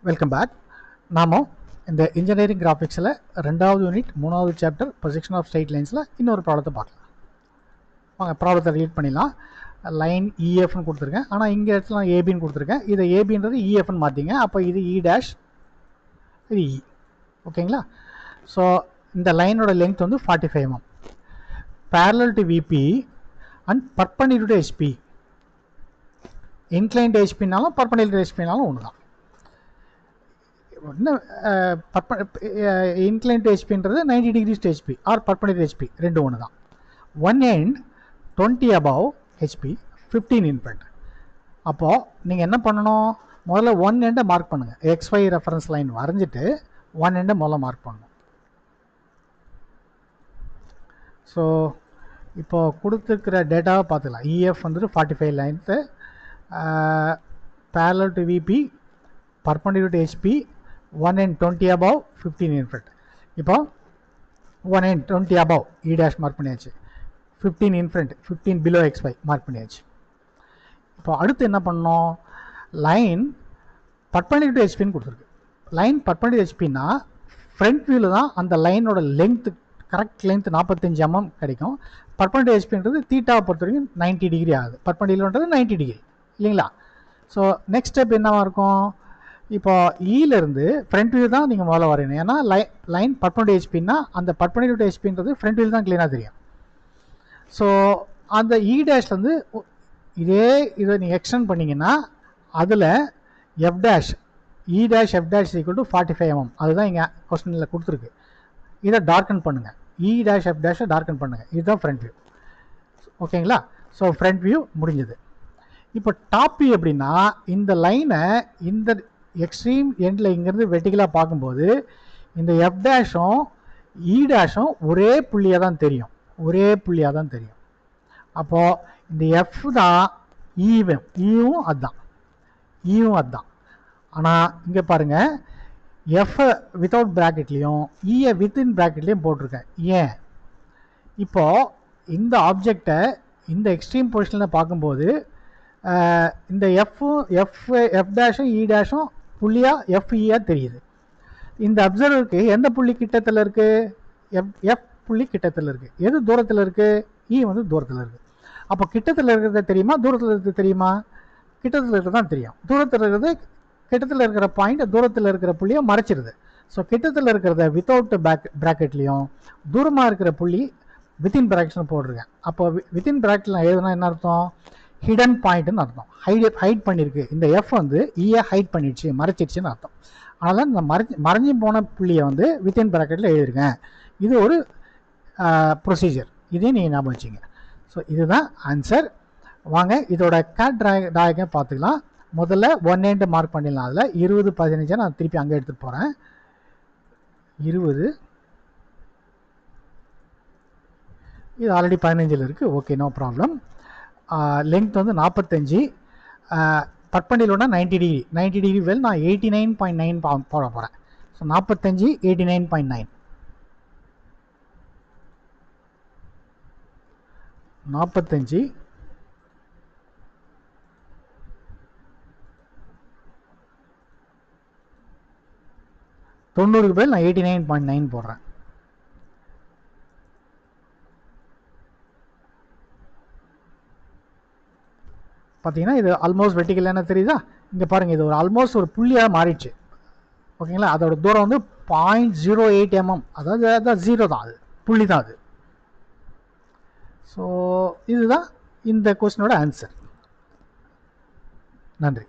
Welcome back. நாம இந்த engineering கிராஃபிக்ஸில் 2வது யூனிட் 3வது சாப்டர் ப்ரொஜெக்ஷன் ஆஃப் ஸ்ட்ரெயிட் லைன்ஸில் இன்னொரு ப்ராப்ளத்தை பார்க்கலாம். வாங்க ப்ராப்ளத்தை ரீட் பண்ணிடலாம். லைன் இஎஃப்னு கொடுத்துருக்கேன், ஆனால் இங்கே இடத்துல நான் ஏபின்னு கொடுத்துருக்கேன். இதை ஏபின்றது இஎஃப்னு மாற்றிங்க. அப்போ இது இ டேஷ், இது இ. ஓகேங்களா? ஸோ இந்த லைனோட லென்த் வந்து 45 mm. parallel to VP and perpendicular to HP. inclined to HPனாலும் perpendicular to HPனாலும் ஒன்று தான். inclined to HPன்றது 90 degrees to HP or perpendicular to HP ரெண்டு ஒன்று தான். one end 20 above HP, 15 in front. அப்போது நீங்கள் என்ன பண்ணணும், முதல்ல ஒன் எண்டை மார்க் பண்ணுங்கள். XY ரெஃபரன்ஸ் லைன் வரைஞ்சிட்டு ஒன் எண்டை முதல்ல மார்க் பண்ணணும். ஸோ இப்போ கொடுத்துருக்கிற டேட்டாவை பார்த்துக்கலாம். இஎஃப் வந்துட்டு 45 lines, parallel to VP, perpendicular to HP, 1 end 20 above, 15 in front. இப்போ 1 end 20 above E dash mark பண்ணியாச்சு, 15 in front, 15 below XY mark பண்ணியாச்சு. இப்போ அடுத்து என்ன பண்ணணும், லைன் perpendicular to HPன்னு கொடுத்துருக்கு. லைன் perpendicular to HPன்னா ஃப்ரண்ட் வியூவில் தான் அந்த லைனோட லென்த்து, கரெக்ட் லென்த் 45 mm கிடைக்கும். பர்பெண்டிகுலர் ஹெச்பின்றது தீட்டாவை பொறுத்த வரைக்கும் 90 டிகிரி ஆகுது. பர்பெண்டிகுலர்ன்றது 90 டிகிரி இல்லைங்களா? ஸோ நெக்ஸ்ட் ஸ்டெப் என்னவா இருக்கும், இப்போ இலேருந்து ஃப்ரண்ட் வியூ தான் நீங்கள் முதல்ல வரையணும். ஏன்னா லைன் பர்பெண்டிகுலர் ஹெச்பின்னா அந்த பர்பெண்டிகுலர் ஹெச்பின்றது ஃப்ரண்ட் வியூ தான் க்ளீனாக தெரியும். ஸோ அந்த இ டேஷ்லேருந்து இதை நீங்கள் எக்ஸ்டெண்ட் பண்ணிங்கன்னா அதில் F dash, E dash F dash equal to 45 mm. அதுதான் இங்கே கொஸ்டினில் கொடுத்துருக்கு. இதை டார்க்கன் பண்ணுங்கள், இ டேஷ் எஃப் டேஷை டார்க்கன் பண்ணுங்கள். இதுதான் ஃப்ரண்ட் வியூ. ஓகேங்களா? ஸோ ஃப்ரண்ட் வியூ முடிஞ்சது. இப்போ டாப் வியூ எப்படின்னா, இந்த லைனை இந்த எக்ஸ்ட்ரீம் எண்டில் இங்கேருந்து வெர்டிகலாக பார்க்கும்போது இந்த எஃப் டேஷும் இ டேஷும் ஒரே புள்ளியாக தான் தெரியும், ஒரே புள்ளியாக தான் தெரியும். அப்போது இந்த எஃப் தான் ஈவும் அதுதான், ஈவும் அதுதான். ஆனால் இங்கே பாருங்கள், எஃப்ஐ வித்தவுட் ப்ராக்கெட்லேயும் இஏ வித்தின் ப்ராக்கெட்லேயும் போட்டிருக்கேன். ஏன், இப்போது இந்த ஆப்ஜெக்டை இந்த எக்ஸ்ட்ரீம் பொசிஷனில் பார்க்கும்போது இந்த எஃப் டேஷும் இ டேஷும் புள்ளியாக எஃப்இயாக தெரியுது. இந்த அப்சர்வருக்கு எந்த புள்ளி கிட்டத்தில் இருக்குது, எஃப் புள்ளி கிட்டத்தில் இருக்குது. எது தூரத்தில் இருக்குது, இ வந்து தூரத்தில் இருக்குது. அப்போ கிட்டத்தில் இருக்கிறத தெரியுமா, தூரத்தில் இருக்கிறது தெரியுமா? கிட்டத்தில் இருக்கிறது தான் தெரியும். தூரத்தில் இருக்கிறது, கிட்டத்தில் இருக்கிற பாயிண்ட் தூரத்தில் இருக்கிற புள்ளியை மறைச்சிருது. ஸோ கிட்டத்தில் இருக்கிறத வித்தவுட் ப்ராக்கெட்லேயும் தூரமாக இருக்கிற புள்ளி வித்தின் ப்ராக்கெட்னு போட்டிருக்கேன். அப்போ வித்தின் ப்ராக்கெட்டில் எழுதுனா என்ன அர்த்தம், ஹிடன் பாயிண்ட்னு அர்த்தம். ஹைட் பண்ணியிருக்கு. இந்த எஃப் வந்து இஏ ஹைட் பண்ணிடுச்சு, மறைச்சிடுச்சுன்னு அர்த்தம். அதனால் இந்த மறைஞ்சி போன புள்ளியை வந்து வித்தின் ப்ராக்கெட்டில் எழுதிருக்கேன். இது ஒரு ப்ரொசீஜர், இதையும் நீங்கள் ஞாபகம் வச்சுங்க. ஸோ இதுதான் ஆன்சர். வாங்க இதோட கேட் டயக்ராம் பார்த்துக்கலாம். முதல்ல ஒன் எண்டு மார்க் பண்ணிடலாம். அதில் 20, 15 நான் திருப்பி அங்கே எடுத்துகிட்டு போகிறேன். 20, இது ஆல்ரெடி 15 இருக்குது. Okay, no problem. லென்த் வந்து 45, பர்பெண்டிகுலர்னா 90 டிகிரி. 90 டிகிரி வெல் நான் 89.9 போட போகிறேன். ஸோ 45, 89.9, 45, 90க்கு பேர் நான் 89.9 போடுறேன். பார்த்தீங்கன்னா இது ஆல்மோஸ்ட் வெர்டிகல் என்ன தெரியுதா? இங்கே பாருங்கள், இது ஒரு ஆல்மோஸ்ட் ஒரு புள்ளியாக மாறிடுச்சு. ஓகேங்களா? அதோட தூரம் வந்து 0.08 mm, அதாவது அதுதான் 0 தான், அது புள்ளி தான் அது. ஸோ இதுதான் இந்த கொஸ்டினோட ஆன்சர். நன்றி.